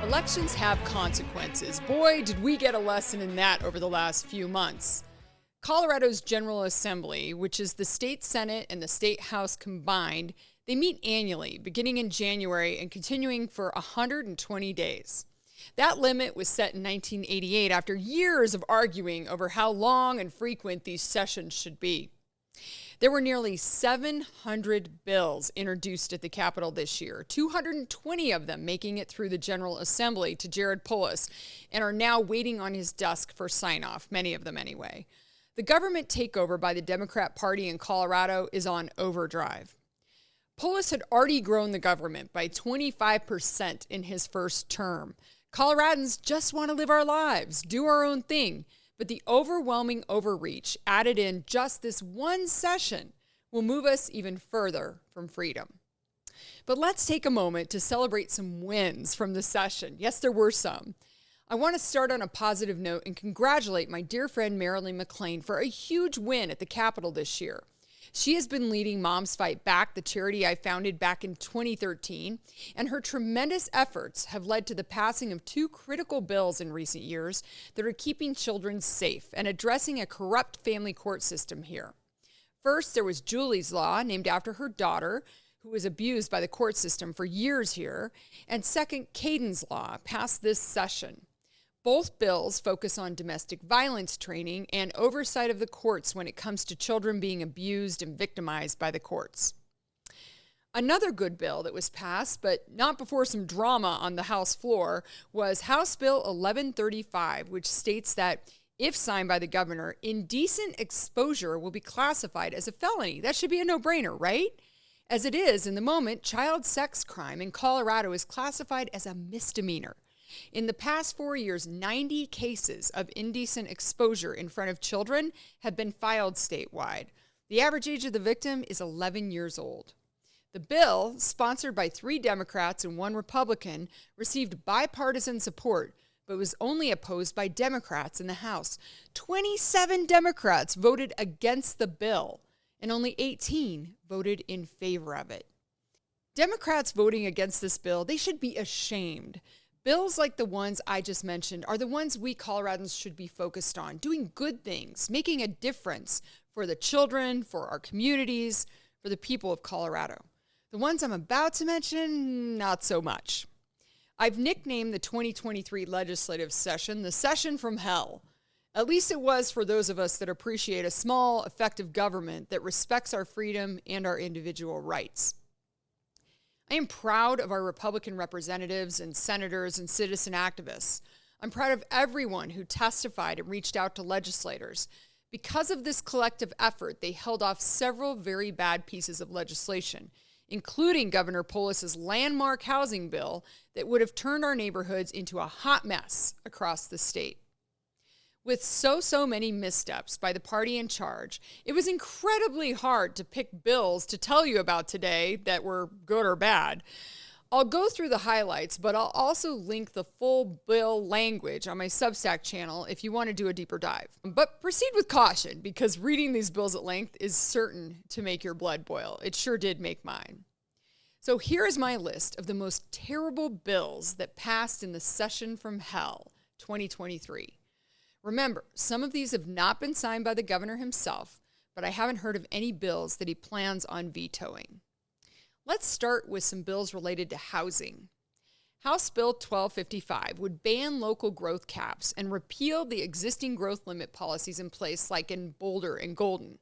Elections have consequences. Boy, did we get a lesson in that over the last few months. Colorado's General Assembly, which is the state Senate and the state House combined, they meet annually, beginning in January and continuing for 120 days. That limit was set in 1988 after years of arguing over how long and frequent these sessions should be. There were nearly 700 bills introduced at the Capitol this year, 220 of them making it through the General Assembly to Jared Polis and are now waiting on his desk for sign-off, many of them anyway. The government takeover by the Democrat Party in Colorado is on overdrive. Polis had already grown the government by 25% in his first term. Coloradans just want to live our lives, do our own thing. But the overwhelming overreach added in just this one session will move us even further from freedom. But let's take a moment to celebrate some wins from the session. Yes, there were some. I want to start on a positive note and congratulate my dear friend Marilyn McLean for a huge win at the Capitol this year. She has been leading Moms Fight Back, the charity I founded back in 2013, and her tremendous efforts have led to the passing of two critical bills in recent years that are keeping children safe and addressing a corrupt family court system here. First, there was Julie's Law, named after her daughter, who was abused by the court system for years here, and second, Caden's Law, passed this session. Both bills focus on domestic violence training and oversight of the courts when it comes to children being abused and victimized by the courts. Another good bill that was passed, but not before some drama on the House floor, was House Bill 1135, which states that if signed by the governor, indecent exposure will be classified as a felony. That should be a no-brainer, right? As it is, in the moment, child sex crime in Colorado is classified as a misdemeanor. In the past 4 years, 90 cases of indecent exposure in front of children have been filed statewide. The average age of the victim is 11 years old. The bill, sponsored by 3 Democrats and 1 Republican, received bipartisan support, but was only opposed by Democrats in the House. 27 Democrats voted against the bill, and only 18 voted in favor of it. Democrats voting against this bill, they should be ashamed. Bills like the ones I just mentioned are the ones we Coloradans should be focused on, doing good things, making a difference for the children, for our communities, for the people of Colorado. The ones I'm about to mention, not so much. I've nicknamed the 2023 legislative session the session from hell. At least it was for those of us that appreciate a small, effective government that respects our freedom and our individual rights. I am proud of our Republican representatives and senators and citizen activists. I'm proud of everyone who testified and reached out to legislators. Because of this collective effort, they held off several very bad pieces of legislation, including Governor Polis's landmark housing bill that would have turned our neighborhoods into a hot mess across the state. With so many missteps by the party in charge, it was incredibly hard to pick bills to tell you about today that were good or bad. I'll go through the highlights, but I'll also link the full bill language on my Substack channel if you want to do a deeper dive. But proceed with caution, because reading these bills at length is certain to make your blood boil. It sure did make mine. So here is my list of the most terrible bills that passed in the session from hell, 2023. Remember, some of these have not been signed by the governor himself, but I haven't heard of any bills that he plans on vetoing. Let's start with some bills related to housing. House Bill 1255 would ban local growth caps and repeal the existing growth limit policies in place like in Boulder and Golden.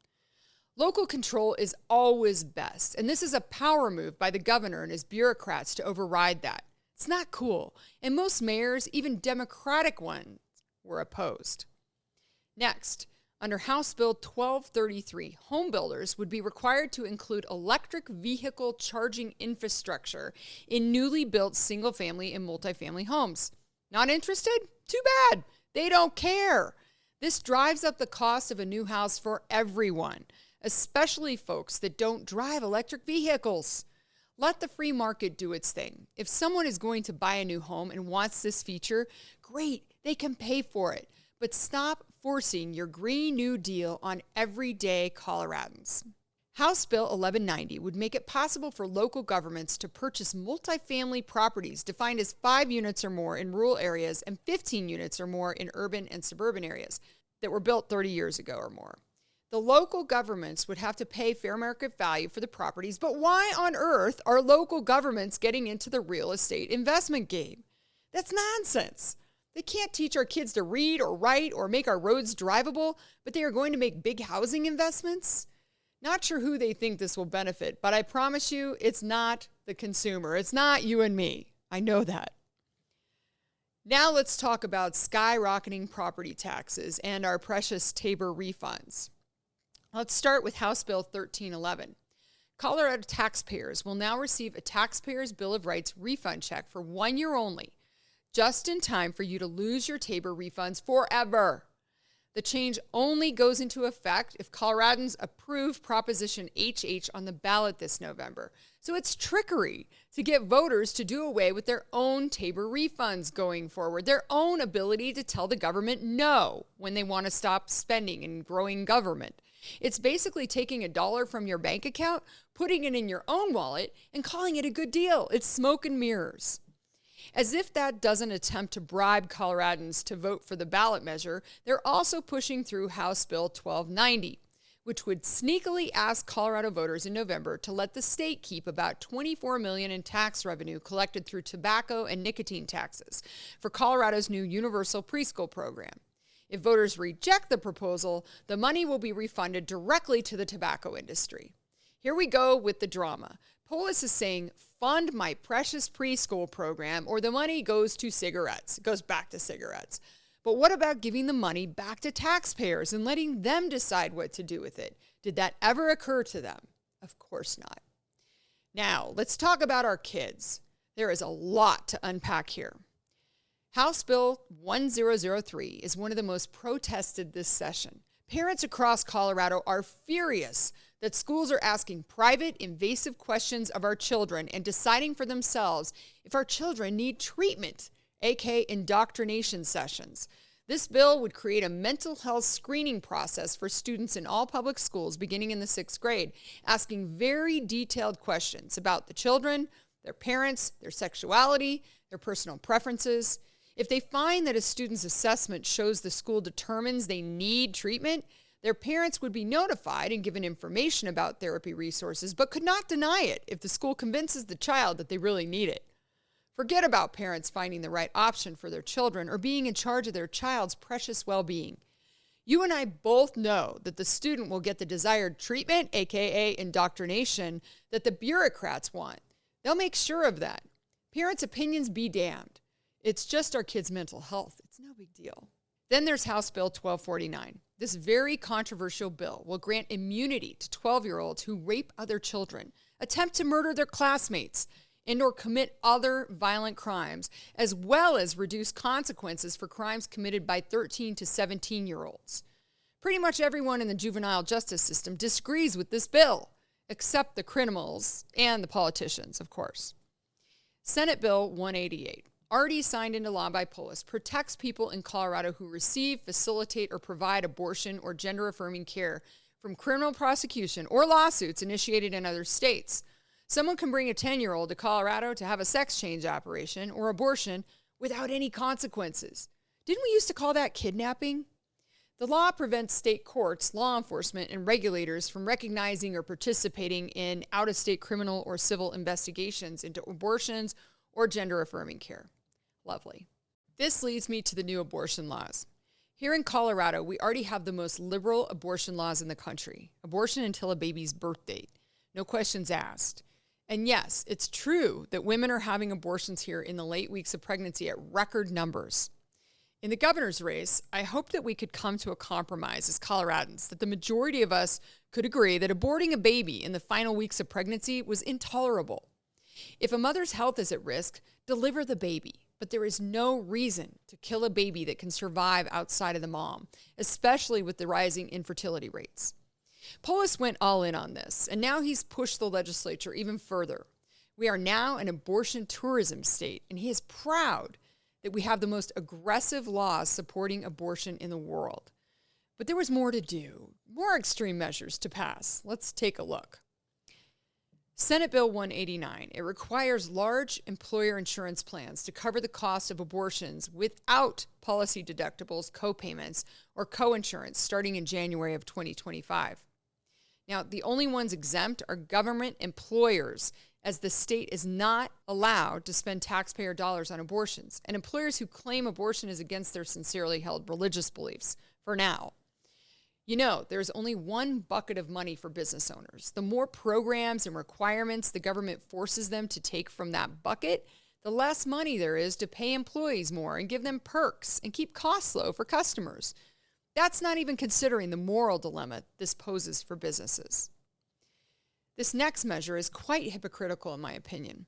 Local control is always best, and this is a power move by the governor and his bureaucrats to override that. It's not cool, and most mayors, even Democratic ones, were opposed. Next, under House Bill 1233, home builders would be required to include electric vehicle charging infrastructure in newly built single-family and multifamily homes. Not interested? Too bad. They don't care. This drives up the cost of a new house for everyone, especially folks that don't drive electric vehicles. Let the free market do its thing. If someone is going to buy a new home and wants this feature, great, they can pay for it. But stop forcing your Green New Deal on everyday Coloradans. House Bill 1190 would make it possible for local governments to purchase multifamily properties defined as 5 units or more in rural areas and 15 units or more in urban and suburban areas that were built 30 years ago or more. The local governments would have to pay fair market value for the properties, but why on earth are local governments getting into the real estate investment game? That's nonsense. They can't teach our kids to read or write or make our roads drivable, but they are going to make big housing investments? Not sure who they think this will benefit, but I promise you it's not the consumer. It's not you and me. I know that. Now let's talk about skyrocketing property taxes and our precious Tabor refunds. Let's start with House Bill 1311. Colorado taxpayers will now receive a taxpayer's Bill of Rights refund check for 1 year only, just in time for you to lose your Tabor refunds forever. The change only goes into effect if Coloradans approve Proposition HH on the ballot this November. So it's trickery to get voters to do away with their own Tabor refunds going forward, their own ability to tell the government no when they want to stop spending and growing government. It's basically taking $1 from your bank account, putting it in your own wallet, and calling it a good deal. It's smoke and mirrors. As if that doesn't attempt to bribe Coloradans to vote for the ballot measure, they're also pushing through House Bill 1290, which would sneakily ask Colorado voters in November to let the state keep about $24 million in tax revenue collected through tobacco and nicotine taxes for Colorado's new universal preschool program. If voters reject the proposal, the money will be refunded directly to the tobacco industry. Here we go with the drama. Polis is saying, fund my precious preschool program or the money goes to cigarettes. It goes back to cigarettes. But what about giving the money back to taxpayers and letting them decide what to do with it? Did that ever occur to them? Of course not. Now, let's talk about our kids. There is a lot to unpack here. House Bill 1003 is one of the most protested this session. Parents across Colorado are furious that schools are asking private, invasive questions of our children and deciding for themselves if our children need treatment, aka indoctrination sessions. This bill would create a mental health screening process for students in all public schools beginning in the 6th grade, asking very detailed questions about the children, their parents, their sexuality, their personal preferences. If they find that a student's assessment shows the school determines they need treatment, their parents would be notified and given information about therapy resources, but could not deny it if the school convinces the child that they really need it. Forget about parents finding the right option for their children or being in charge of their child's precious well-being. You and I both know that the student will get the desired treatment, aka indoctrination, that the bureaucrats want. They'll make sure of that. Parents' opinions be damned. It's just our kids' mental health. It's no big deal. Then there's House Bill 1249. This very controversial bill will grant immunity to 12-year-olds who rape other children, attempt to murder their classmates, and or commit other violent crimes, as well as reduce consequences for crimes committed by 13 to 17-year-olds. Pretty much everyone in the juvenile justice system disagrees with this bill, except the criminals and the politicians, of course. Senate Bill 188. Already signed into law by Polis, protects people in Colorado who receive, facilitate, or provide abortion or gender-affirming care from criminal prosecution or lawsuits initiated in other states. Someone can bring a 10-year-old to Colorado to have a sex change operation or abortion without any consequences. Didn't we used to call that kidnapping? The law prevents state courts, law enforcement, and regulators from recognizing or participating in out-of-state criminal or civil investigations into abortions or gender-affirming care. Lovely. This leads me to the new abortion laws. Here in Colorado, we already have the most liberal abortion laws in the country. Abortion until a baby's birth date. No questions asked. And yes, it's true that women are having abortions here in the late weeks of pregnancy at record numbers. In the governor's race, I hope that we could come to a compromise as Coloradans, that the majority of us could agree that aborting a baby in the final weeks of pregnancy was intolerable. If a mother's health is at risk, deliver the baby. But there is no reason to kill a baby that can survive outside of the mom, especially with the rising infertility rates. Polis went all in on this, and now he's pushed the legislature even further. We are now an abortion tourism state, and he is proud that we have the most aggressive laws supporting abortion in the world. But there was more to do, more extreme measures to pass. Let's take a look. Senate Bill 189, it requires large employer insurance plans to cover the cost of abortions without policy deductibles, co-payments, or co-insurance starting in January of 2025. Now, the only ones exempt are government employers, as the state is not allowed to spend taxpayer dollars on abortions, and employers who claim abortion is against their sincerely held religious beliefs, for now. You know, there's only one bucket of money for business owners. The more programs and requirements the government forces them to take from that bucket, the less money there is to pay employees more and give them perks and keep costs low for customers. That's not even considering the moral dilemma this poses for businesses. This next measure is quite hypocritical in my opinion.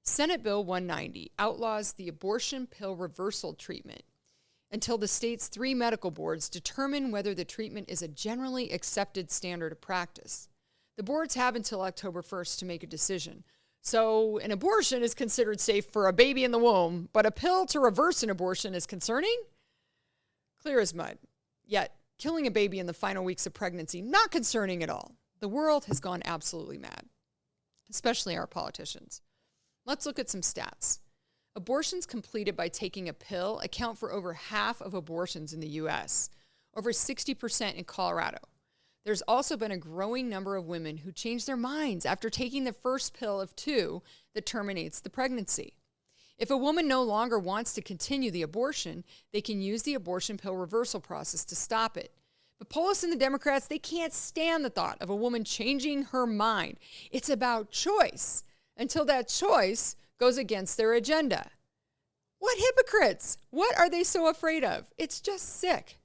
Senate Bill 190 outlaws the abortion pill reversal treatment until the state's 3 medical boards determine whether the treatment is a generally accepted standard of practice. The boards have until October 1st to make a decision. So an abortion is considered safe for a baby in the womb, but a pill to reverse an abortion is concerning? Clear as mud. Yet, killing a baby in the final weeks of pregnancy, not concerning at all. The world has gone absolutely mad, especially our politicians. Let's look at some stats. Abortions completed by taking a pill account for over half of abortions in the U.S., over 60% in Colorado. There's also been a growing number of women who change their minds after taking the first pill of 2 that terminates the pregnancy. If a woman no longer wants to continue the abortion, they can use the abortion pill reversal process to stop it. But Polis and the Democrats, they can't stand the thought of a woman changing her mind. It's about choice until that choice goes against their agenda. What hypocrites! What are they so afraid of? It's just sick.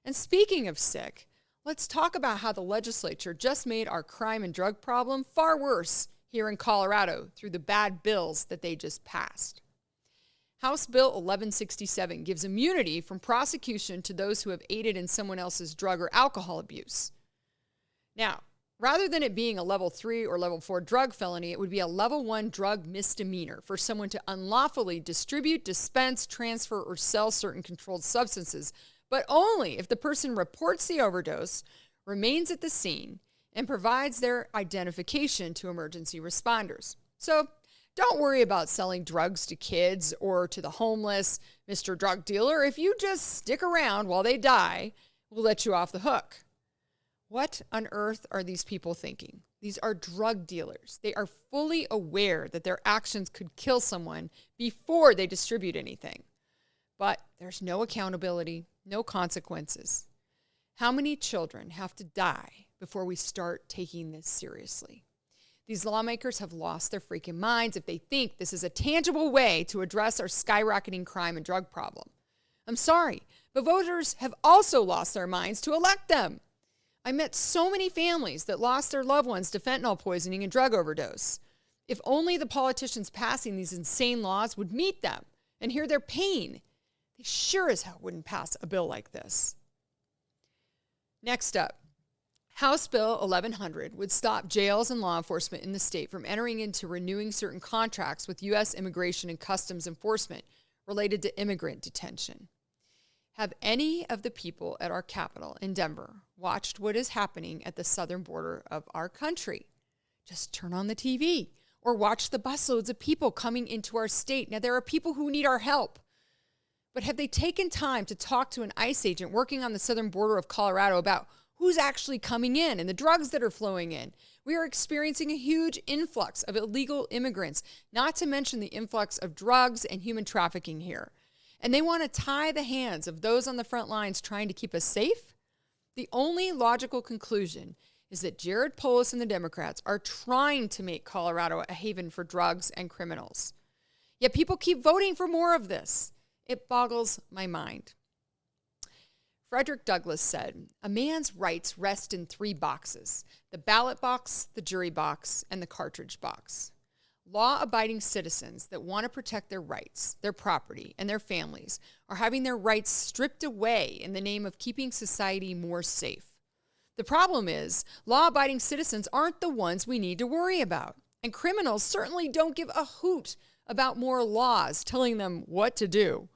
And speaking of sick, let's talk about how the legislature just made our crime and drug problem far worse here in Colorado through the bad bills that they just passed. House Bill 1167 gives immunity from prosecution to those who have aided in someone else's drug or alcohol abuse. Now, rather than it being a level 3 or level 4 drug felony, it would be a level 1 drug misdemeanor for someone to unlawfully distribute, dispense, transfer, or sell certain controlled substances, but only if the person reports the overdose, remains at the scene, and provides their identification to emergency responders. So don't worry about selling drugs to kids or to the homeless, Mr. Drug Dealer. If you just stick around while they die, we'll let you off the hook. What on earth are these people thinking? These are drug dealers. They are fully aware that their actions could kill someone before they distribute anything. But there's no accountability, no consequences. How many children have to die before we start taking this seriously? These lawmakers have lost their freaking minds if they think this is a tangible way to address our skyrocketing crime and drug problem. I'm sorry, but voters have also lost their minds to elect them. I met so many families that lost their loved ones to fentanyl poisoning and drug overdose. If only the politicians passing these insane laws would meet them and hear their pain, they sure as hell wouldn't pass a bill like this. Next up, House Bill 1100 would stop jails and law enforcement in the state from entering into renewing certain contracts with U.S. Immigration and Customs Enforcement related to immigrant detention. Have any of the people at our Capitol in Denver watched what is happening at the southern border of our country? Just turn on the TV or watch the busloads of people coming into our state. Now, there are people who need our help. But have they taken time to talk to an ICE agent working on the southern border of Colorado about who's actually coming in and the drugs that are flowing in? We are experiencing a huge influx of illegal immigrants, not to mention the influx of drugs and human trafficking here. And they want to tie the hands of those on the front lines trying to keep us safe? The only logical conclusion is that Jared Polis and the Democrats are trying to make Colorado a haven for drugs and criminals. Yet people keep voting for more of this. It boggles my mind. Frederick Douglass said, "A man's rights rest in 3 boxes: the ballot box, the jury box, and the cartridge box." Law-abiding citizens that want to protect their rights, their property, and their families are having their rights stripped away in the name of keeping society more safe. The problem is, law-abiding citizens aren't the ones we need to worry about, and criminals certainly don't give a hoot about more laws telling them what to do.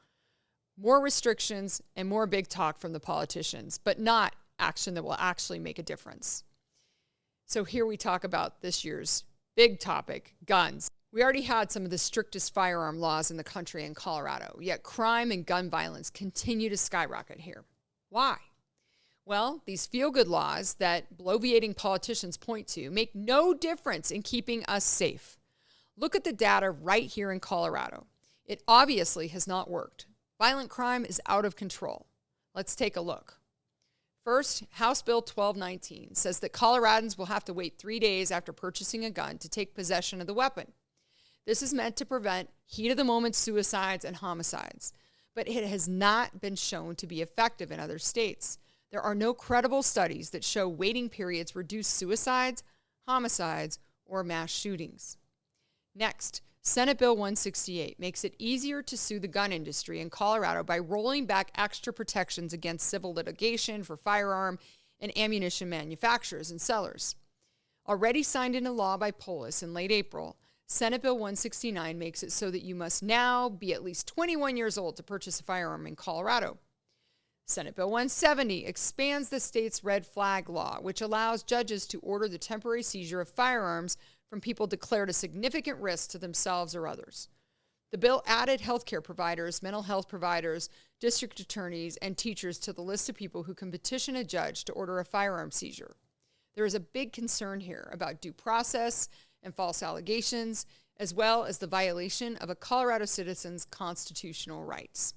more restrictions and more big talk from the politicians, but not action that will actually make a difference. So here we talk about this year's big topic, guns. We already had some of the strictest firearm laws in the country in Colorado, yet crime and gun violence continue to skyrocket here. Why? Well, these feel-good laws that bloviating politicians point to make no difference in keeping us safe. Look at the data right here in Colorado. It obviously has not worked. Violent crime is out of control. Let's take a look. First, House Bill 1219 says that Coloradans will have to wait 3 days after purchasing a gun to take possession of the weapon. This is meant to prevent heat-of-the-moment suicides and homicides, but it has not been shown to be effective in other states. There are no credible studies that show waiting periods reduce suicides, homicides, or mass shootings. Next, Senate Bill 168 makes it easier to sue the gun industry in Colorado by rolling back extra protections against civil litigation for firearm and ammunition manufacturers and sellers. Already signed into law by Polis in late April, Senate Bill 169 makes it so that you must now be at least 21 years old to purchase a firearm in Colorado. Senate Bill 170 expands the state's red flag law, which allows judges to order the temporary seizure of firearms from people declared a significant risk to themselves or others. The bill added healthcare providers, mental health providers, district attorneys, and teachers to the list of people who can petition a judge to order a firearm seizure. There is a big concern here about due process and false allegations, as well as the violation of a Colorado citizen's constitutional rights.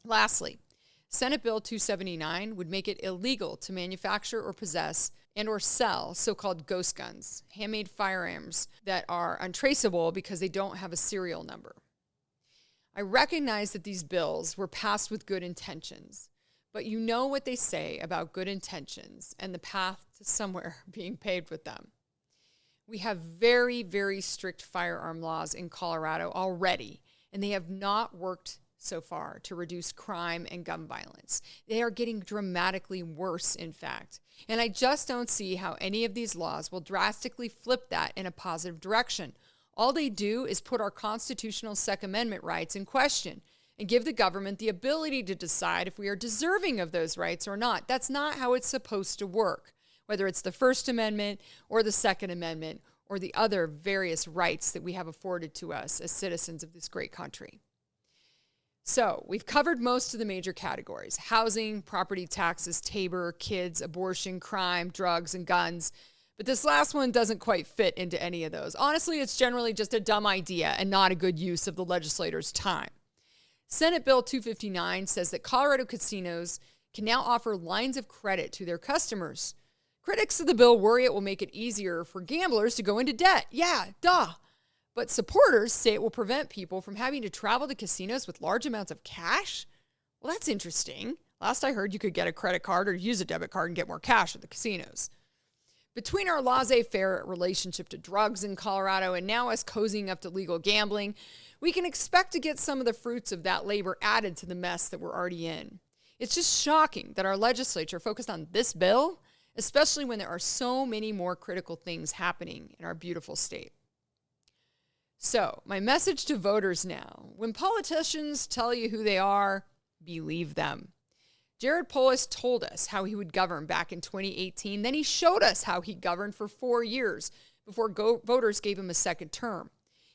Lastly, Senate Bill 279 would make it illegal to manufacture or possess and or sell so-called ghost guns, handmade firearms that are untraceable because they don't have a serial number. I recognize that these bills were passed with good intentions, but you know what they say about good intentions and the path to somewhere being paved with them. We have very, very strict firearm laws in Colorado already, and they have not worked so far to reduce crime and gun violence. They are getting dramatically worse, in fact. And I just don't see how any of these laws will drastically flip that in a positive direction. All they do is put our constitutional Second Amendment rights in question and give the government the ability to decide if we are deserving of those rights or not. That's not how it's supposed to work, whether it's the First Amendment or the Second Amendment or the other various rights that we have afforded to us as citizens of this great country. So we've covered most of the major categories: housing, property taxes, Tabor, kids, abortion, crime, drugs, and guns. But this last one doesn't quite fit into any of those. Honestly, it's generally just a dumb idea and not a good use of the legislators' time. Senate Bill 259 says that Colorado casinos can now offer lines of credit to their customers. Critics of the bill worry it will make it easier for gamblers to go into debt. Yeah, duh. But supporters say it will prevent people from having to travel to casinos with large amounts of cash. Well, that's interesting. Last I heard, you could get a credit card or use a debit card and get more cash at the casinos. Between our laissez-faire relationship to drugs in Colorado and now us cozying up to legal gambling, we can expect to get some of the fruits of that labor added to the mess that we're already in. It's just shocking that our legislature focused on this bill, especially when there are so many more critical things happening in our beautiful state. So, my message to voters now: when politicians tell you who they are, believe them. Jared Polis told us how he would govern back in 2018. Then he showed us how he governed for 4 years before voters gave him a second term.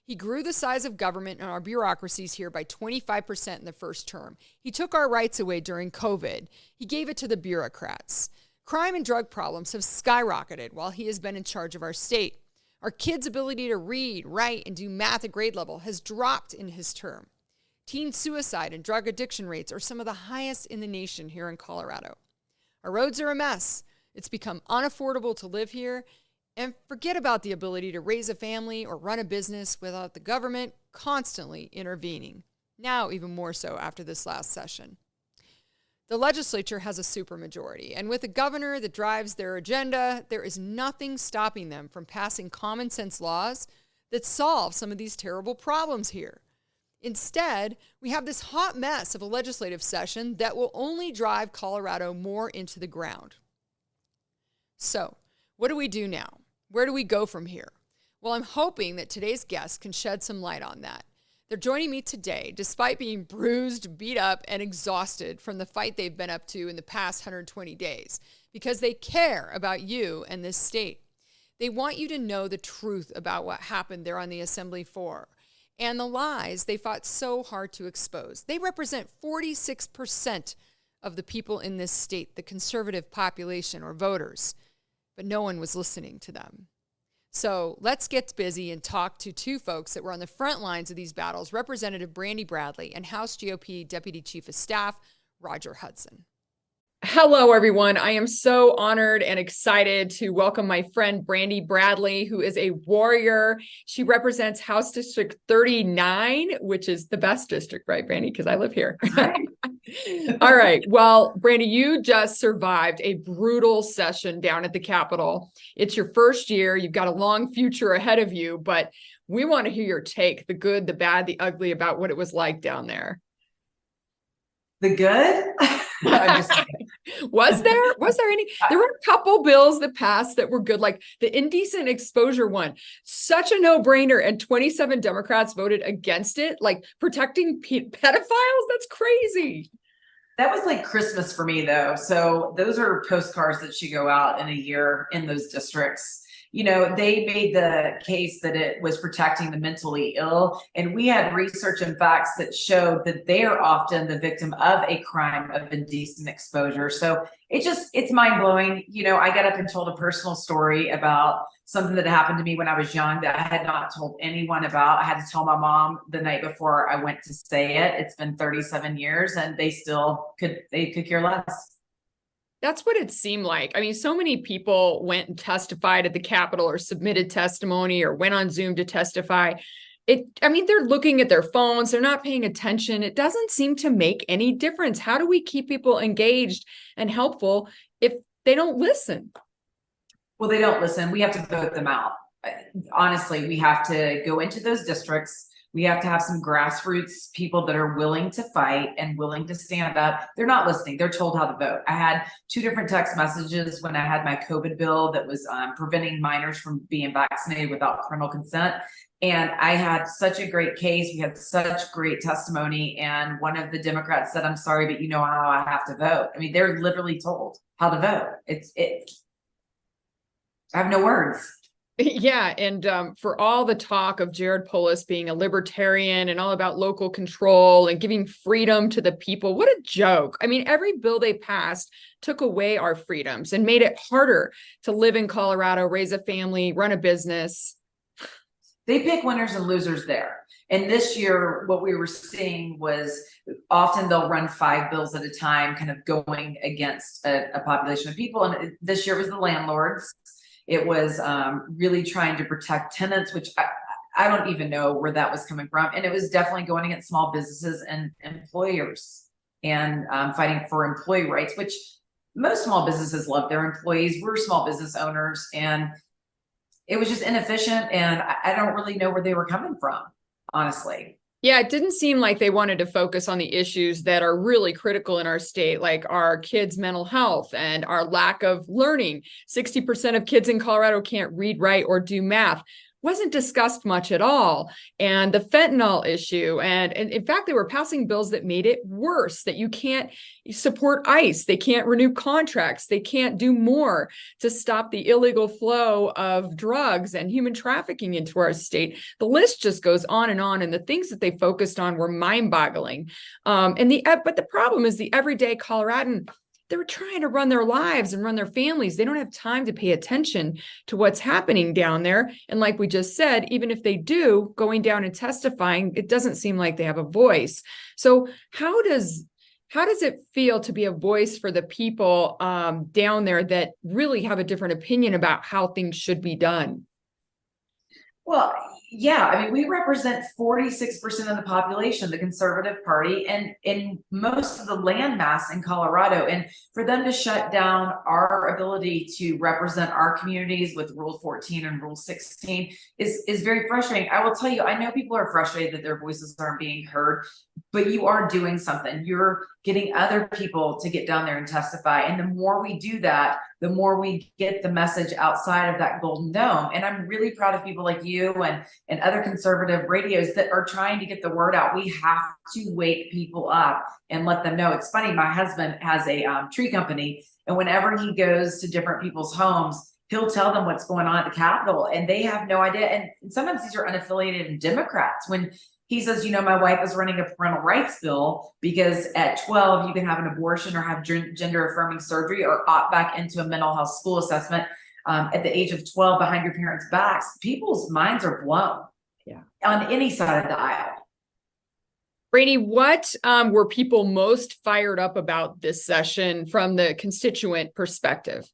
He grew the size of government and our bureaucracies here by 25% in the first term. He took our rights away during COVID. He gave it to the bureaucrats. Crime and drug problems have skyrocketed while he has been in charge of our state. Our kids' ability to read, write, and do math at grade level has dropped in his term. Teen suicide and drug addiction rates are some of the highest in the nation here in Colorado. Our roads are a mess. It's become unaffordable to live here. And forget about the ability to raise a family or run a business without the government constantly intervening. Now even more so after this last session. The legislature has a supermajority, and with a governor that drives their agenda, there is nothing stopping them from passing common sense laws that solve some of these terrible problems here. Instead, we have this hot mess of a legislative session that will only drive Colorado more into the ground. So, what do we do now? Where do we go from here? Well, I'm hoping that today's guest can shed some light on that. They're joining me today despite being bruised, beat up, and exhausted from the fight they've been up to in the past 120 days because they care about you and this state. They want you to know the truth about what happened there on the assembly floor and the lies they fought so hard to expose. They represent 46% of the people in this state, the conservative population or voters, but no one was listening to them. So let's get busy and talk to two folks that were on the front lines of these battles, Representative Brandi Bradley and House GOP Deputy Chief of Staff Roger Hudson. Hello, everyone. I am so honored and excited to welcome my friend Brandi Bradley, who is a warrior. She represents House District 39, which is the best district, right, Brandi? Because I live here. All right. Well, Brandi, you just survived a brutal session down at the Capitol. It's your first year. You've got a long future ahead of you, but we want to hear your take, the good, the bad, the ugly, about what it was like down there. The good? Was there any? There were a couple bills that passed that were good, like the indecent exposure one. Such a no-brainer, and 27 Democrats voted against it. Like protecting pedophiles? That's crazy. That was like Christmas for me, though. So those are postcards that should go out in a year in those districts. You know, they made the case that it was protecting the mentally ill. And we had research and facts that showed that they are often the victim of a crime of indecent exposure. So it's mind blowing. You know, I got up and told a personal story about something that happened to me when I was young that I had not told anyone about. I had to tell my mom the night before I went to say it. It's been 37 years and they could care less. That's what it seemed like. I mean, so many people went and testified at the Capitol or submitted testimony or went on Zoom to testify. They're looking at their phones. They're not paying attention. It doesn't seem to make any difference. How do we keep people engaged and helpful if they don't listen? Well, they don't listen. We have to vote them out. Honestly, we have to go into those districts. We have to have some grassroots people that are willing to fight and willing to stand up. They're not listening. They're told how to vote. I had 2 different text messages when I had my COVID bill that was preventing minors from being vaccinated without parental consent. And I had such a great case. We had such great testimony. And one of the Democrats said, "I'm sorry, but you know how I have to vote." I mean, they're literally told how to vote. I have no words. Yeah. And for all the talk of Jared Polis being a libertarian and all about local control and giving freedom to the people, what a joke. I mean, every bill they passed took away our freedoms and made it harder to live in Colorado, raise a family, run a business. They pick winners and losers there. And this year, what we were seeing was often they'll run 5 bills at a time, kind of going against a population of people. And this year was the landlords. It was really trying to protect tenants, which I don't even know where that was coming from. And it was definitely going against small businesses and employers and fighting for employee rights, which most small businesses love their employees. We're small business owners, and it was just inefficient. And I don't really know where they were coming from, honestly. Yeah, it didn't seem like they wanted to focus on the issues that are really critical in our state, like our kids' mental health and our lack of learning. 60% of kids in Colorado can't read, write, or do math. Wasn't discussed much at all. And the fentanyl issue. And in fact, they were passing bills that made it worse, that you can't support ICE. They can't renew contracts. They can't do more to stop the illegal flow of drugs and human trafficking into our state. The list just goes on. And the things that they focused on were mind-boggling. But the problem is the everyday Coloradan, they were trying to run their lives and run their families. They don't have time to pay attention to what's happening down there. And like we just said, even if they do, going down and testifying, it doesn't seem like they have a voice. So how does it feel to be a voice for the people down there that really have a different opinion about how things should be done? Well, yeah, I mean, we represent 46% of the population, the conservative party, and in most of the land mass in Colorado. And for them to shut down our ability to represent our communities with Rule 14 and Rule 16 is very frustrating. I will tell you, I know people are frustrated that their voices aren't being heard, but you are doing something. You're getting other people to get down there and testify. And the more we do that, the more we get the message outside of that Golden Dome. And I'm really proud of people like you and and other conservative radios that are trying to get the word out. We have to wake people up and let them know. It's funny, my husband has a tree company, and whenever he goes to different people's homes, he'll tell them what's going on at the Capitol, and they have no idea. And sometimes these are unaffiliated Democrats. When he says, my wife is running a parental rights bill because at 12, you can have an abortion or have gender affirming surgery or opt back into a mental health school assessment at the age of 12 behind your parents' backs. People's minds are blown on any side of the aisle. Brandi, what were people most fired up about this session from the constituent perspective?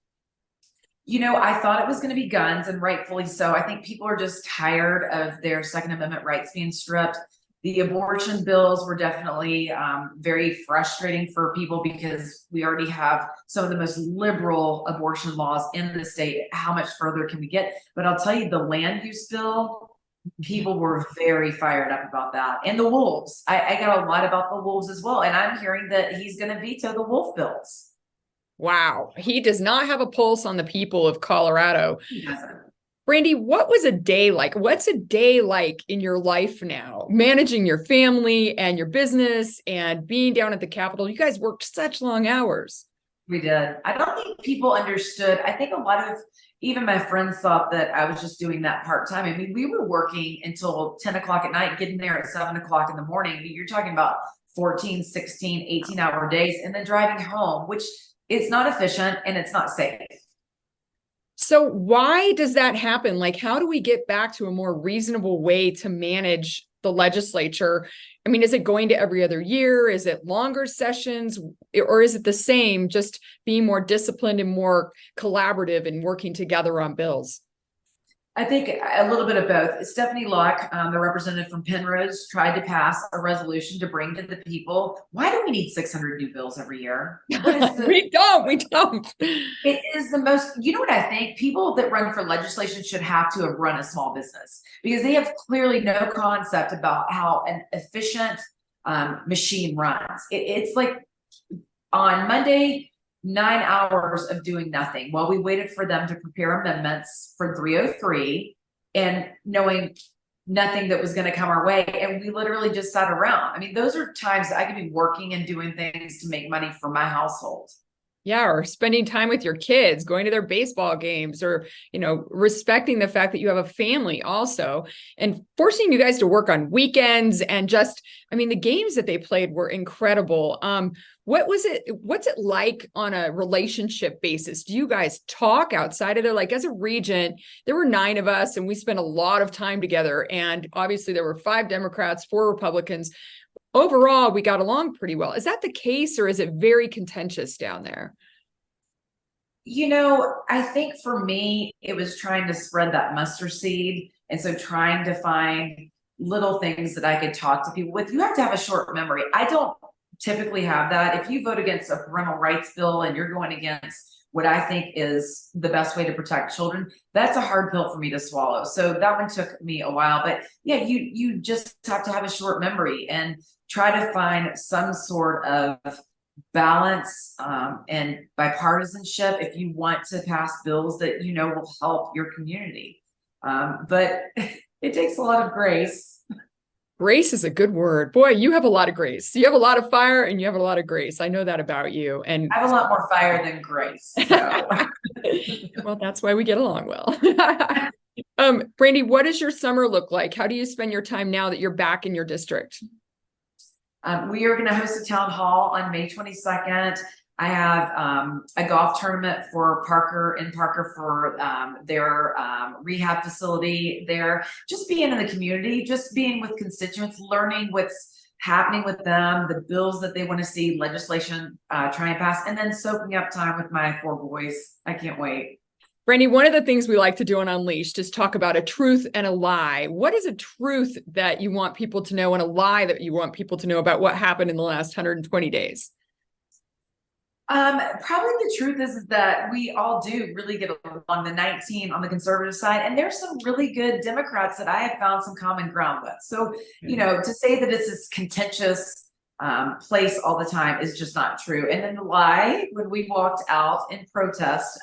I thought it was going to be guns, and rightfully so. I think people are just tired of their Second Amendment rights being stripped. The abortion bills were definitely very frustrating for people because we already have some of the most liberal abortion laws in the state. How much further can we get? But I'll tell you, the land use bill, people were very fired up about that. And the wolves. I got a lot about the wolves as well. And I'm hearing that he's going to veto the wolf bills. Wow. He does not have a pulse on the people of Colorado. He doesn't. Brandi, what was a day like? What's a day like in your life now, managing your family and your business and being down at the Capitol? You guys worked such long hours. We did. I don't think people understood. I think a lot of, even my friends thought that I was just doing that part-time. I mean, we were working until 10 o'clock at night, getting there at 7 o'clock in the morning. I mean, you're talking about 14, 16, 18-hour days, and then driving home, which it's not efficient and it's not safe. So why does that happen? Like, how do we get back to a more reasonable way to manage the legislature? I mean, is it going to every other year? Is it longer sessions? Or is it the same, just being more disciplined and more collaborative and working together on bills? I think a little bit of both. Stephanie Locke, the representative from Penrose, tried to pass a resolution to bring to the people. Why do we need 600 new bills every year? We don't. It is the most, what I think? People that run for legislation should have to have run a small business because they have clearly no concept about how an efficient machine runs. It's like on Monday, 9 hours of doing nothing while we waited for them to prepare amendments for 303 and knowing nothing that was going to come our way. And we literally just sat around. I mean, those are times that I could be working and doing things to make money for my household. Yeah, or spending time with your kids, going to their baseball games, or, respecting the fact that you have a family also, and forcing you guys to work on weekends. And just, the games that they played were incredible. What's it like on a relationship basis? Do you guys talk outside of there? Like, as a regent, there were 9 of us and we spent a lot of time together. And obviously there were 5 Democrats, 4 Republicans. Overall, we got along pretty well. Is that the case, or is it very contentious down there? I think for me, it was trying to spread that mustard seed. And so trying to find little things that I could talk to people with. You have to have a short memory. I don't typically have that. If you vote against a parental rights bill and you're going against what I think is the best way to protect children, that's a hard pill for me to swallow. So that one took me a while, but yeah, you just have to have a short memory and try to find some sort of balance and bipartisanship if you want to pass bills that will help your community. But it takes a lot of grace. Grace is a good word. Boy, you have a lot of grace. You have a lot of fire and you have a lot of grace. I know that about you. And I have a lot more fire than grace. So. Well, that's why we get along well. Brandi, what does your summer look like? How do you spend your time now that you're back in your district? We are going to host a town hall on May 22nd. I have a golf tournament for Parker for their rehab facility there. Just being in the community, just being with constituents, learning what's happening with them, the bills that they want to see legislation try and pass, and then soaking up time with my 4 boys. I can't wait. Brandi, one of the things we like to do on Unleashed is talk about a truth and a lie. What is a truth that you want people to know and a lie that you want people to know about what happened in the last 120 days? Probably the truth is that we all do really get along, the 19 on the conservative side, and there's some really good Democrats that I have found some common ground with. So, to say that it's this contentious place all the time is just not true. And then the lie when we walked out in protest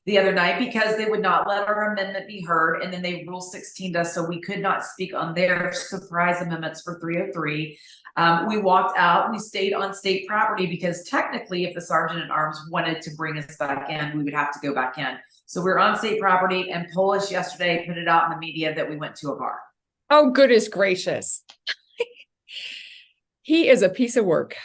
the other night because they would not let our amendment be heard, and then they Rule 16'd us so we could not speak on their surprise amendments for 303. We walked out, we stayed on state property because technically if the sergeant at arms wanted to bring us back in, we would have to go back in. So we're on state property, and Polis yesterday put it out in the media that we went to a bar. Oh, goodness gracious. He is a piece of work.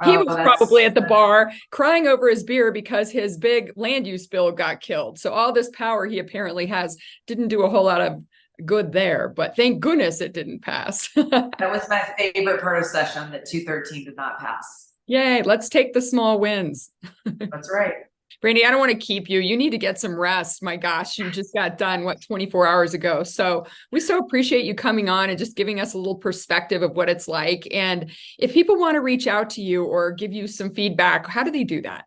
He was probably at the bar crying over his beer because his big land use bill got killed. So all this power he apparently has didn't do a whole lot of good there, but thank goodness it didn't pass. That was my favorite part of session, that 213 did not pass. Yay, let's take the small wins. That's right. Brandi, I don't want to keep you. You need to get some rest. My gosh, you just got done, 24 hours ago. So we so appreciate you coming on and just giving us a little perspective of what it's like. And if people want to reach out to you or give you some feedback, how do they do that?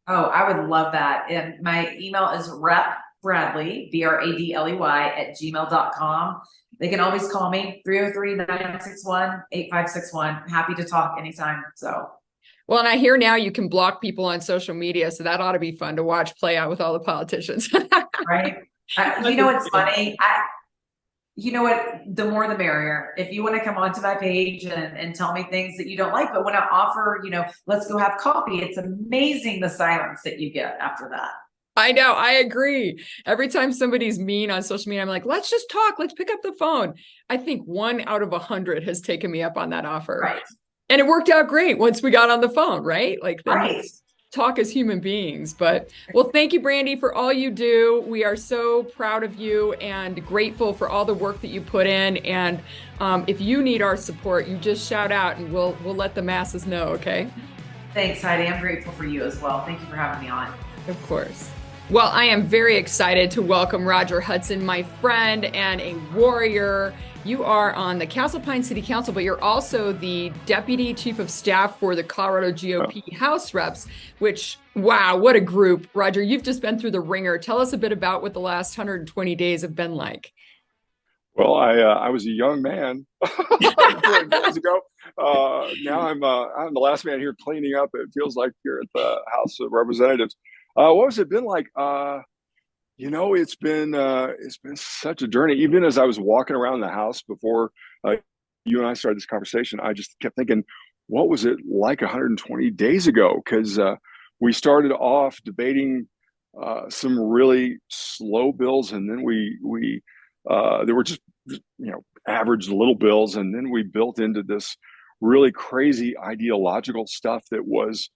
Oh, I would love that. And my email is repbradley, BRADLEY @gmail.com. They can always call me 303-961-8561. Happy to talk anytime. So. Well, and I hear now you can block people on social media, so that ought to be fun to watch play out with all the politicians. Right. You know, it's funny. You know what? The more the merrier. If you want to come onto my page and tell me things that you don't like, but when I offer, let's go have coffee, it's amazing the silence that you get after that. I know. I agree. Every time somebody's mean on social media, I'm like, let's just talk. Let's pick up the phone. I think 1 out of 100 has taken me up on that offer. Right. And it worked out great once we got on the phone, right? Like, right. Talk as human beings. But, well, thank you, Brandi, for all you do. We are so proud of you and grateful for all the work that you put in. And if you need our support, you just shout out and we'll let the masses know, okay? Thanks, Heidi. I'm grateful for you as well. Thank you for having me on. Of course. Well, I am very excited to welcome Roger Hudson, my friend and a warrior. You are on the Castle Pine City Council, but you're also the Deputy Chief of Staff for the Colorado GOP House Reps, which, wow, what a group. Roger, you've just been through the ringer. Tell us a bit about what the last 120 days have been like. Well, I was a young man 20 years ago. Now I'm the last man here cleaning up, it feels like, here at the House of Representatives. What has it been like? It's been such a journey. Even as I was walking around the house before you and I started this conversation, I just kept thinking, what was it like 120 days ago? Because we started off debating some really slow bills, and then we they were just average little bills, and then we built into this really crazy ideological stuff that was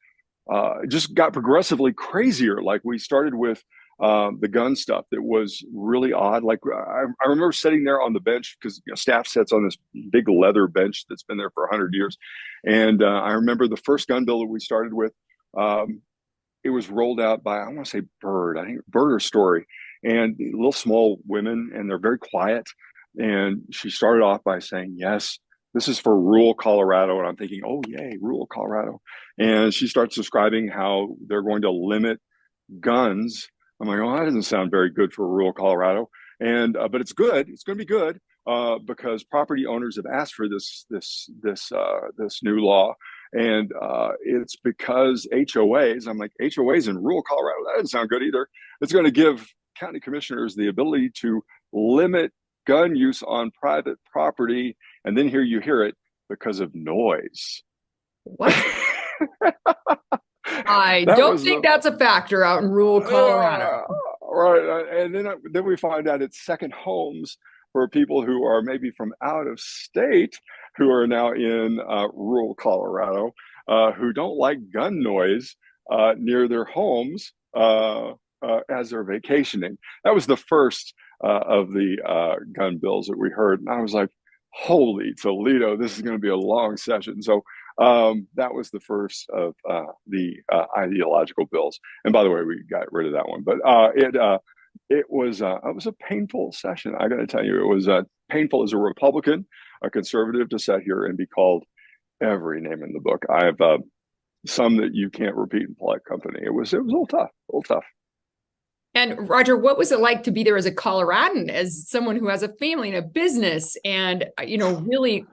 just got progressively crazier. Like, we started with the gun stuff that was really odd. Like, I remember sitting there on the bench, because staff sits on this big leather bench that's been there for 100 years. And I remember the first gun bill that we started with, it was rolled out by, I want to say Bird, I think Bird or Story, and little small women, and they're very quiet. And she started off by saying, yes, this is for rural Colorado. And I'm thinking, oh, yay, rural Colorado. And she starts describing how they're going to limit guns. I'm like, oh, that doesn't sound very good for rural Colorado. And but it's good. It's going to be good because property owners have asked for this new law, and it's because HOAs. I'm like, HOAs in rural Colorado, that doesn't sound good either. It's going to give county commissioners the ability to limit gun use on private property, and then here you hear it, because of noise. What? I don't think that's a factor out in rural Colorado. Right. And then we find out it's second homes for people who are maybe from out of state, who are now in rural Colorado, who don't like gun noise near their homes as they're vacationing. That was the first of the gun bills that we heard. And I was like, holy Toledo, this is going to be a long session. So that was the first of the ideological bills. And by the way, we got rid of that one. But it was a painful session. I got to tell you, it was painful as a Republican, a conservative, to sit here and be called every name in the book. I have some that you can't repeat in polite company. It was a little tough. And Roger, what was it like to be there as a Coloradan, as someone who has a family and a business, and really,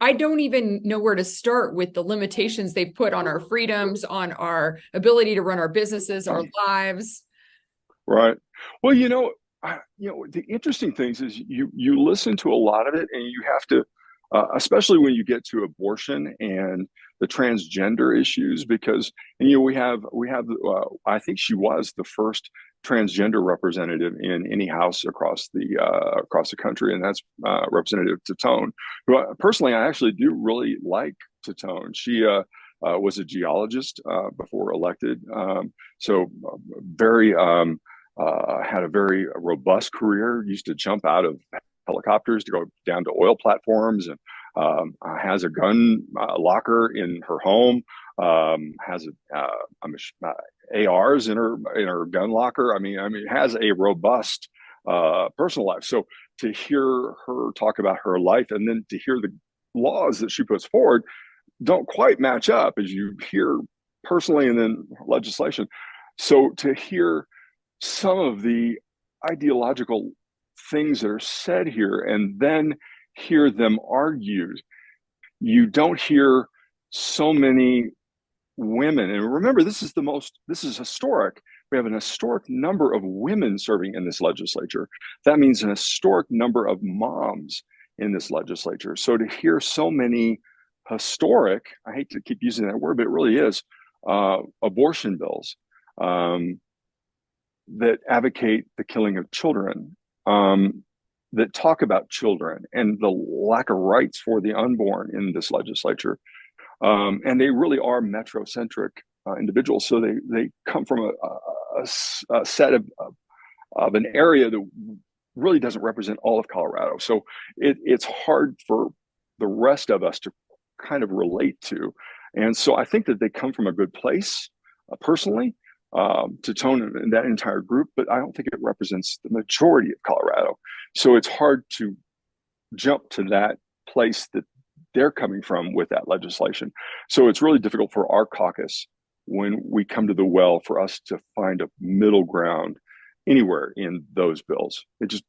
I don't even know where to start with the limitations they've put on our freedoms, on our ability to run our businesses, our lives. Right. Well, the interesting things is you listen to a lot of it, and you have to, especially when you get to abortion and the transgender issues, because we have I think she was the first transgender representative in any house across the country, and that's Representative Tatone, who personally I actually do really like Tatone. She was a geologist before elected, so very. Had a very robust career, used to jump out of helicopters to go down to oil platforms, and has a gun locker in her home, has ARs in her gun locker. I mean, has a robust personal life. So to hear her talk about her life, and then to hear the laws that she puts forward don't quite match up as you hear personally and then legislation. So to hear some of the ideological things that are said here and then hear them argued, you don't hear so many women. And remember, this is historic. We have an historic number of women serving in this legislature. That means an historic number of moms in this legislature. So to hear so many historic, I hate to keep using that word, but it really is, abortion bills, that advocate the killing of children, that talk about children and the lack of rights for the unborn in this legislature. And they really are metrocentric individuals. So they come from a set of an area that really doesn't represent all of Colorado. So it's hard for the rest of us to kind of relate to. And so I think that they come from a good place, personally, to Tone and that entire group, but I don't think it represents the majority of Colorado. So it's hard to jump to that place that they're coming from with that legislation. So it's really difficult for our caucus when we come to the well for us to find a middle ground anywhere in those bills. It's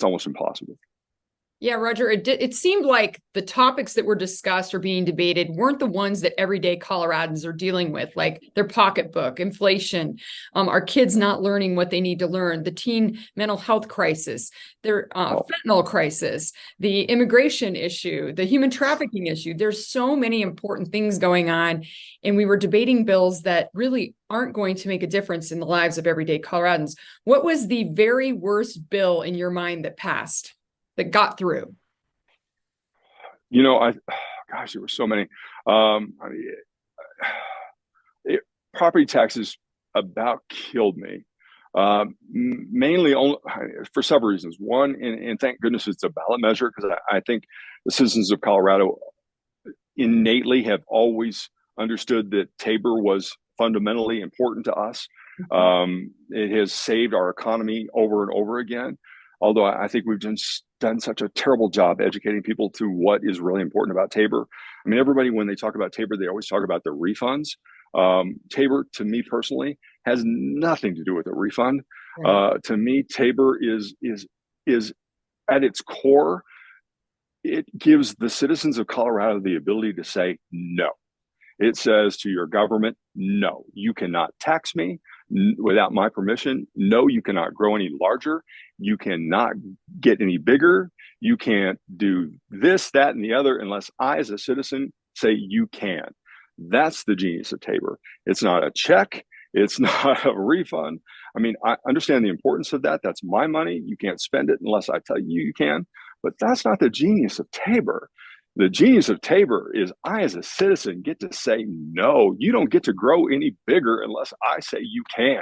almost impossible. Yeah, Roger, it seemed like the topics that were discussed or being debated weren't the ones that everyday Coloradans are dealing with, like their pocketbook, inflation, our kids not learning what they need to learn, the teen mental health crisis, their fentanyl crisis, the immigration issue, the human trafficking issue. There's so many important things going on. And we were debating bills that really aren't going to make a difference in the lives of everyday Coloradans. What was the very worst bill in your mind that passed, that got through? Gosh, there were so many. Property taxes about killed me. Mainly only for several reasons. One, and thank goodness it's a ballot measure, because I think the citizens of Colorado innately have always understood that Tabor was fundamentally important to us. It has saved our economy over and over again. Although I think we've done such a terrible job educating people to what is really important about Tabor. I mean, everybody, when they talk about Tabor, they always talk about the refunds. Tabor, to me personally, has nothing to do with a refund. Right. To me, Tabor is at its core, it gives the citizens of Colorado the ability to say no. It says to your government, no, you cannot tax me without my permission. No, you cannot grow any larger. You cannot get any bigger. You can't do this, that, and the other unless I, as a citizen, say you can. That's the genius of Tabor. It's not a check. It's not a refund. I mean, I understand the importance of that. That's my money. You can't spend it unless I tell you you can. But that's not the genius of Tabor. The genius of Tabor is I, as a citizen, get to say, no, you don't get to grow any bigger unless I say you can.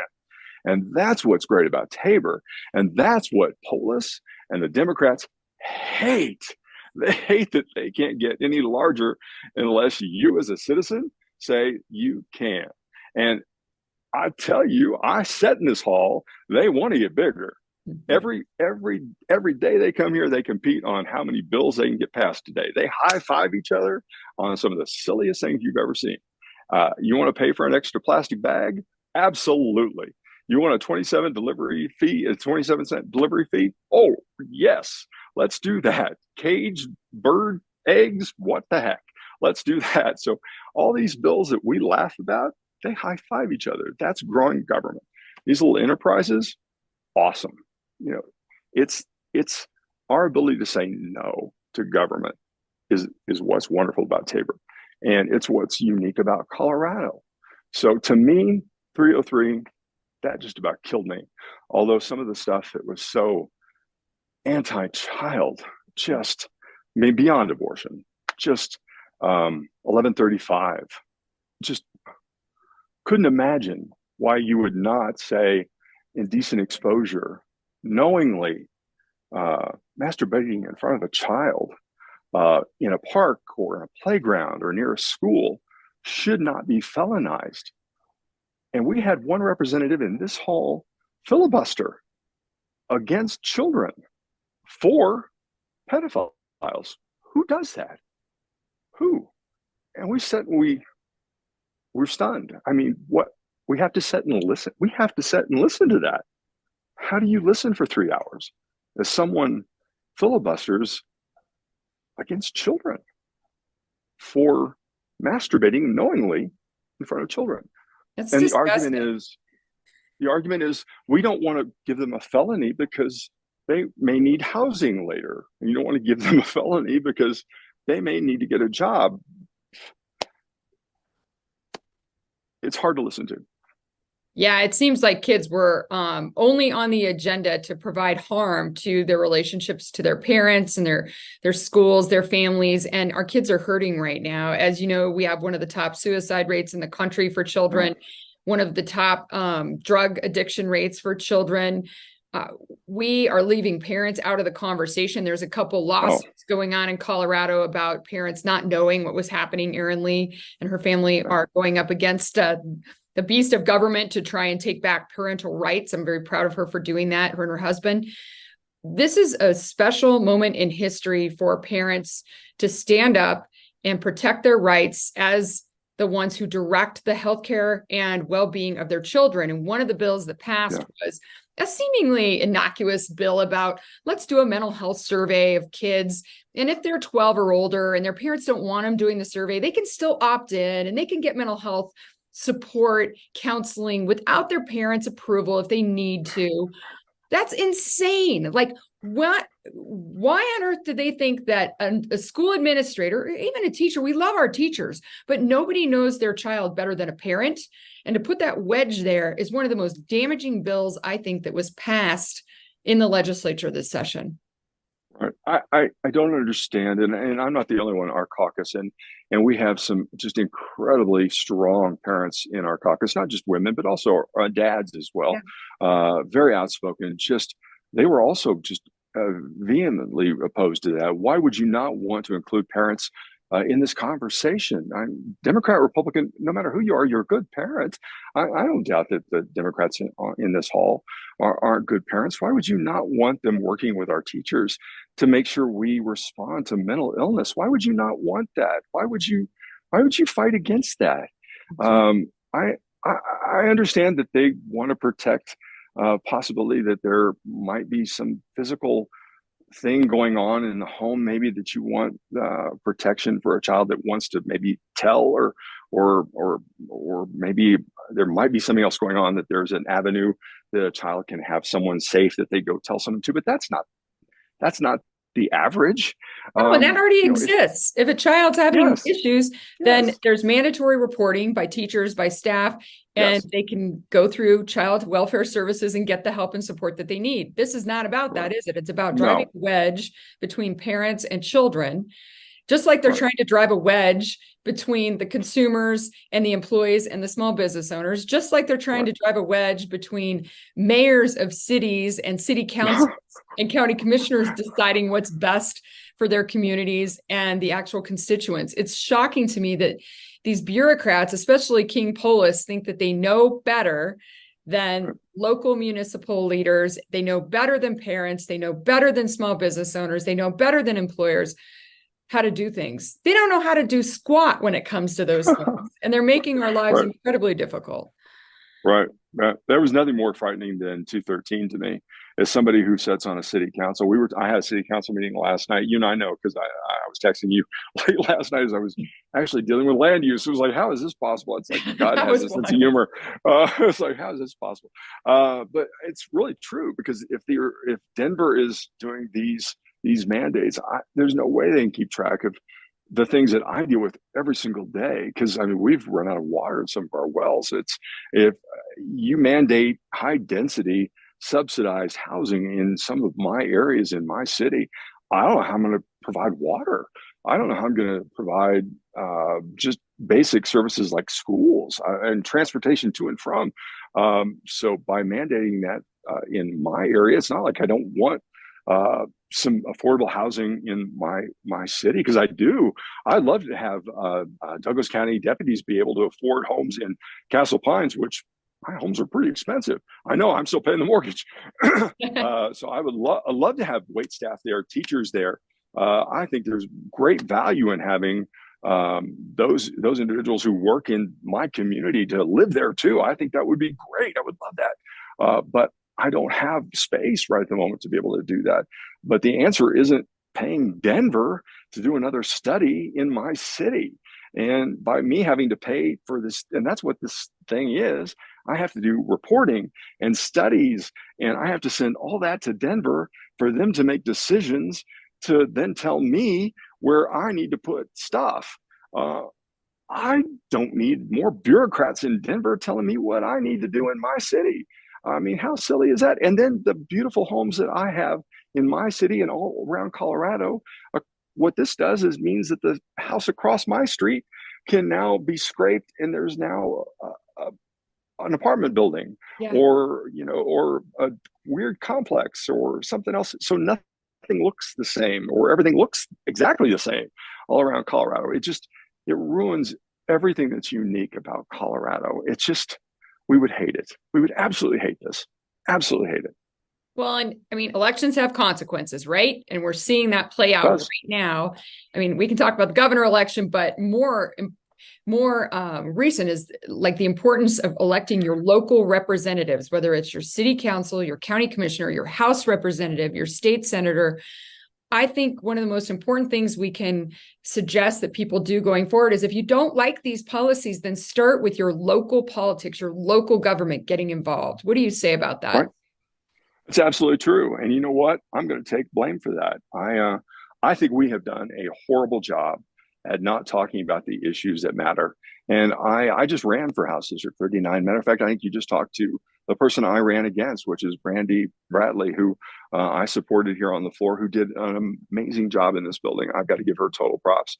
And that's what's great about Tabor. And that's what Polis and the Democrats hate. They hate that they can't get any larger unless you, as a citizen, say you can. And I tell you, I sat in this hall, they want to get bigger. Every day they come here, they compete on how many bills they can get passed today. They high-five each other on some of the silliest things you've ever seen. You want to pay for an extra plastic bag? Absolutely. You want a 27 delivery fee, a 27-cent delivery fee? Oh, yes, let's do that. Caged bird eggs, what the heck? Let's do that. So all these bills that we laugh about, they high five each other. That's growing government. These little enterprises, awesome. You know, it's our ability to say no to government is what's wonderful about Tabor, and it's what's unique about Colorado. So to me, 303, that just about killed me. Although some of the stuff that was so anti-child, just, I mean, beyond abortion, just 1135, just couldn't imagine why you would not say indecent exposure, knowingly masturbating in front of a child in a park or in a playground or near a school should not be felonized. And we had one representative in this hall filibuster against children for pedophiles. Who does that? Who? And we're stunned. I mean, what? We have to sit and listen. We have to sit and listen to that. How do you listen for 3 hours as someone filibusters against children for masturbating knowingly in front of children? That's and disgusting. the argument is we don't want to give them a felony because they may need housing later. And you don't want to give them a felony because they may need to get a job. It's hard to listen to. Yeah, it seems like kids were only on the agenda to provide harm to their relationships to their parents and their schools, their families, and our kids are hurting right now. As you know, we have one of the top suicide rates in the country for children, one of the top drug addiction rates for children. We are leaving parents out of the conversation. There's a couple lawsuits going on in Colorado about parents not knowing what was happening. Erin Lee and her family are going up against the beast of government to try and take back parental rights. I'm very proud of her for doing that, her and her husband. This is a special moment in history for parents to stand up and protect their rights as the ones who direct the healthcare and well-being of their children. And one of the bills that passed was a seemingly innocuous bill about, let's do a mental health survey of kids. And if they're 12 or older and their parents don't want them doing the survey, they can still opt in and they can get mental health support, counseling without their parents' approval if they need to. That's insane. Like, what? Why on earth do they think that a school administrator, or even a teacher, we love our teachers, but nobody knows their child better than a parent? And to put that wedge there is one of the most damaging bills, I think, that was passed in the legislature this session. I don't understand, and I'm not the only one in our caucus, and we have some just incredibly strong parents in our caucus, not just women, but also dads as well. Very outspoken. Just they were also just vehemently opposed to that. Why would you not want to include parents in this conversation? Democrat, Republican, no matter who you are, you're a good parent. I don't doubt that the Democrats in this hall aren't good parents. Why would you not want them working with our teachers to make sure we respond to mental illness? Why would you not want that? Why would you fight against that? I understand that they want to protect possibility that there might be some physical thing going on in the home, maybe that you want protection for a child that wants to maybe tell, or maybe there might be something else going on, that there's an avenue that a child can have someone safe that they go tell someone to. But that's not the average. And that already exists. If a child's having issues, then there's mandatory reporting by teachers, by staff, and they can go through child welfare services and get the help and support that they need. This is not about that, is it? It's about driving a wedge between parents and children, just like they're trying to drive a wedge between the consumers and the employees and the small business owners, just like they're trying to drive a wedge between mayors of cities and city councils and county commissioners deciding what's best for their communities and the actual constituents. It's shocking to me that these bureaucrats, especially King Polis, think that they know better than local municipal leaders. They know better than parents. They know better than small business owners. They know better than employers how to do things. They don't know how to do squat when it comes to those things. And they're making our lives incredibly difficult. Right. There was nothing more frightening than 213 to me. As somebody who sits on a city council, I had a city council meeting last night. You and I know because I was texting you late last night as I was actually dealing with land use. It was like, how is this possible? It's like God That has was a sense of wild. humor. It's like, how is this possible? But it's really true because if Denver is doing these mandates, there's no way they can keep track of the things that I deal with every single day. Because I mean, we've run out of water in some of our wells. It's if you mandate high density subsidized housing in some of my areas in my city, I don't know how I'm going to provide water. I don't know how I'm going to provide just basic services like schools and transportation to and from. So by mandating that in my area, it's not like I don't want some affordable housing in my city because I do. I'd love to have Douglas County deputies be able to afford homes in Castle Pines, which my homes are pretty expensive. I know I'm still paying the mortgage. So I would love to have wait staff there, teachers there. I think there's great value in having those individuals who work in my community to live there too. I think that would be great. I would love that. But I don't have space right at the moment to be able to do that. But the answer isn't paying Denver to do another study in my city. And by me having to pay for this, and that's what this thing is, I have to do reporting and studies, and I have to send all that to Denver for them to make decisions to then tell me where I need to put stuff. I don't need more bureaucrats in Denver telling me what I need to do in my city. I mean, how silly is that? And then the beautiful homes that I have in my city and all around Colorado, what this does is means that the house across my street can now be scraped, and there's now an apartment building, Yeah. or a weird complex or something else. So nothing looks the same, or everything looks exactly the same all around Colorado. It ruins everything that's unique about Colorado. It's just, we would hate it. We would absolutely hate this. Absolutely hate it. Well, and I mean, elections have consequences, right? And we're seeing that play out right now. I mean, we can talk about the governor election, but more recent is like the importance of electing your local representatives, whether it's your city council, your county commissioner, your House representative, your state senator. I think one of the most important things we can suggest that people do going forward is if you don't like these policies, then start with your local politics, your local government getting involved. What do you say about that? Right. It's absolutely true. And you know what? I'm going to take blame for that. I think we have done a horrible job at not talking about the issues that matter. And I just ran for House District 39. Matter of fact, I think you just talked to the person I ran against, which is Brandi Bradley, who I supported here on the floor, who did an amazing job in this building. I've got to give her total props.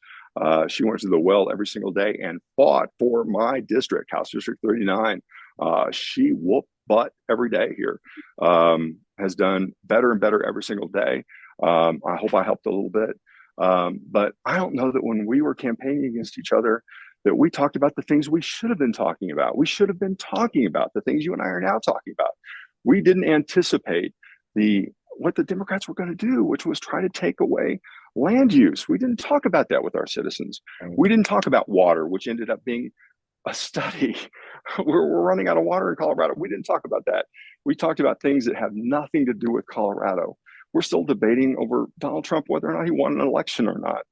She went to the well every single day and fought for my district, House District 39. She whooped butt every day here, has done better and better every single day. I hope I helped a little bit. But I don't know that when we were campaigning against each other, that we talked about the things we should have been talking about. We should have been talking about the things you and I are now talking about. We didn't anticipate what the Democrats were going to do, which was try to take away land use. We didn't talk about that with our citizens. We didn't talk about water, which ended up being a study. We're running out of water in Colorado. We didn't talk about that. We talked about things that have nothing to do with Colorado. We're still debating over Donald Trump, whether or not he won an election or not.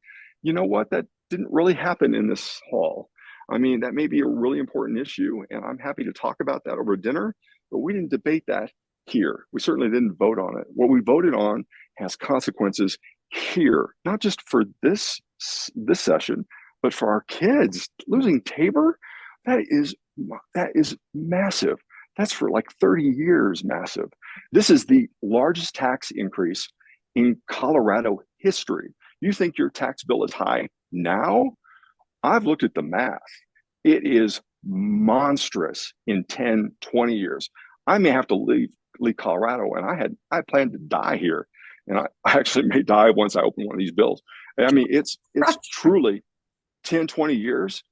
You know what? That didn't really happen in this hall. I mean, that may be a really important issue, and I'm happy to talk about that over dinner, but we didn't debate that here. We certainly didn't vote on it. What we voted on has consequences here, not just for this session, but for our kids. Losing Tabor, that is massive. That's for like 30 years massive. This is the largest tax increase in Colorado history. You think your tax bill is high now? I've looked at the math. It is monstrous in 10, 20 years. I may have to leave Colorado, and I planned to die here. And I actually may die once I open one of these bills. I mean, it's truly 10, 20 years,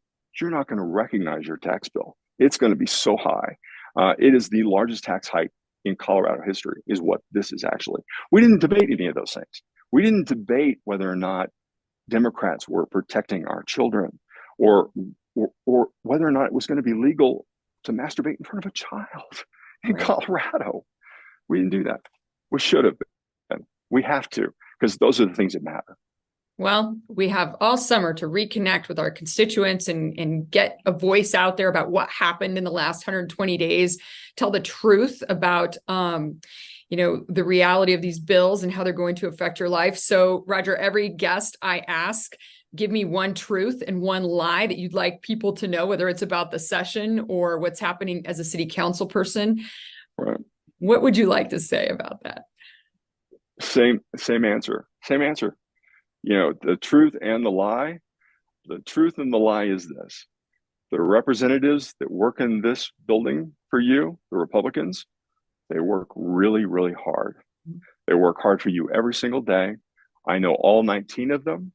you're not going to recognize your tax bill. It's going to be so high. It is the largest tax hike in Colorado history, is what this is actually. We didn't debate any of those things. We didn't debate whether or not Democrats were protecting our children, or whether or not it was going to be legal to masturbate in front of a child in Colorado. We didn't do that. We should have been. We have to, because those are the things that matter. Well, we have all summer to reconnect with our constituents and get a voice out there about what happened in the last 120 days, tell the truth about, the reality of these bills and how they're going to affect your life. So, Roger, every guest I ask, give me one truth and one lie that you'd like people to know, whether it's about the session or what's happening as a city council person. Right. What would you like to say about that? Same answer. The truth and the lie. The truth and the lie is this: the representatives that work in this building for you, the Republicans, they work really, really hard. They work hard for you every single day. I know all 19 of them.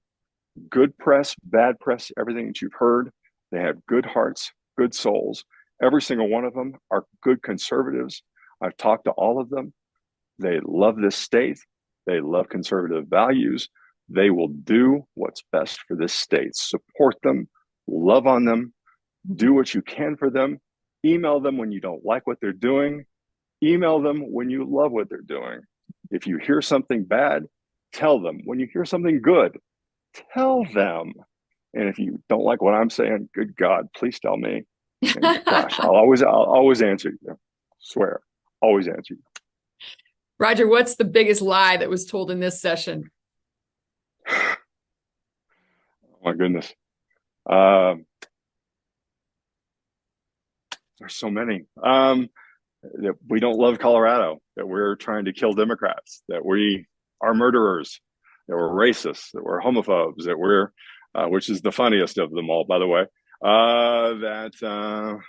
Good press, bad press, everything that you've heard. They have good hearts, good souls. Every single one of them are good conservatives. I've talked to all of them. They love this state. They love conservative values. They will do what's best for this state. Support them, love on them, do what you can for them. Email them when you don't like what they're doing. Email them when you love what they're doing. If you hear something bad, tell them. When you hear something good, tell them. And if you don't like what I'm saying, good God, please tell me. And gosh, I'll always answer you. Swear, always answer you. Roger, what's the biggest lie that was told in this session? Oh my goodness. There's so many. That we don't love Colorado, that we're trying to kill Democrats, that we are murderers, that we're racists, that we're homophobes, that we're, which is the funniest of them all, by the way, that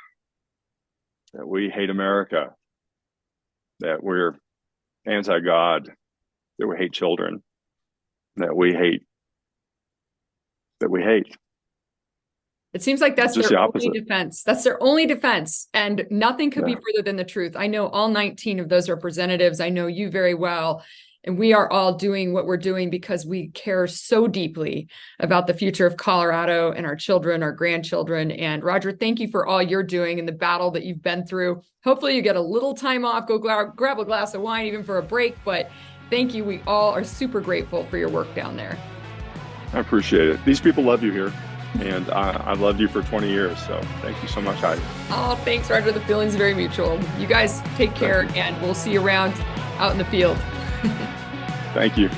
we hate America, that we're anti-God, that we hate children, that we hate. It seems like that's their only defense. That's their only defense. And nothing could be further than the truth. I know all 19 of those representatives. I know you very well. And we are all doing what we're doing because we care so deeply about the future of Colorado and our children, our grandchildren. And Roger, thank you for all you're doing in the battle that you've been through. Hopefully you get a little time off, go grab a glass of wine, even for a break. But thank you. We all are super grateful for your work down there. I appreciate it. These people love you here. And I've loved you for 20 years. So thank you so much, Heidi. Oh, thanks, Roger. The feeling's very mutual. You guys take care, and we'll see you around out in the field. Thank you.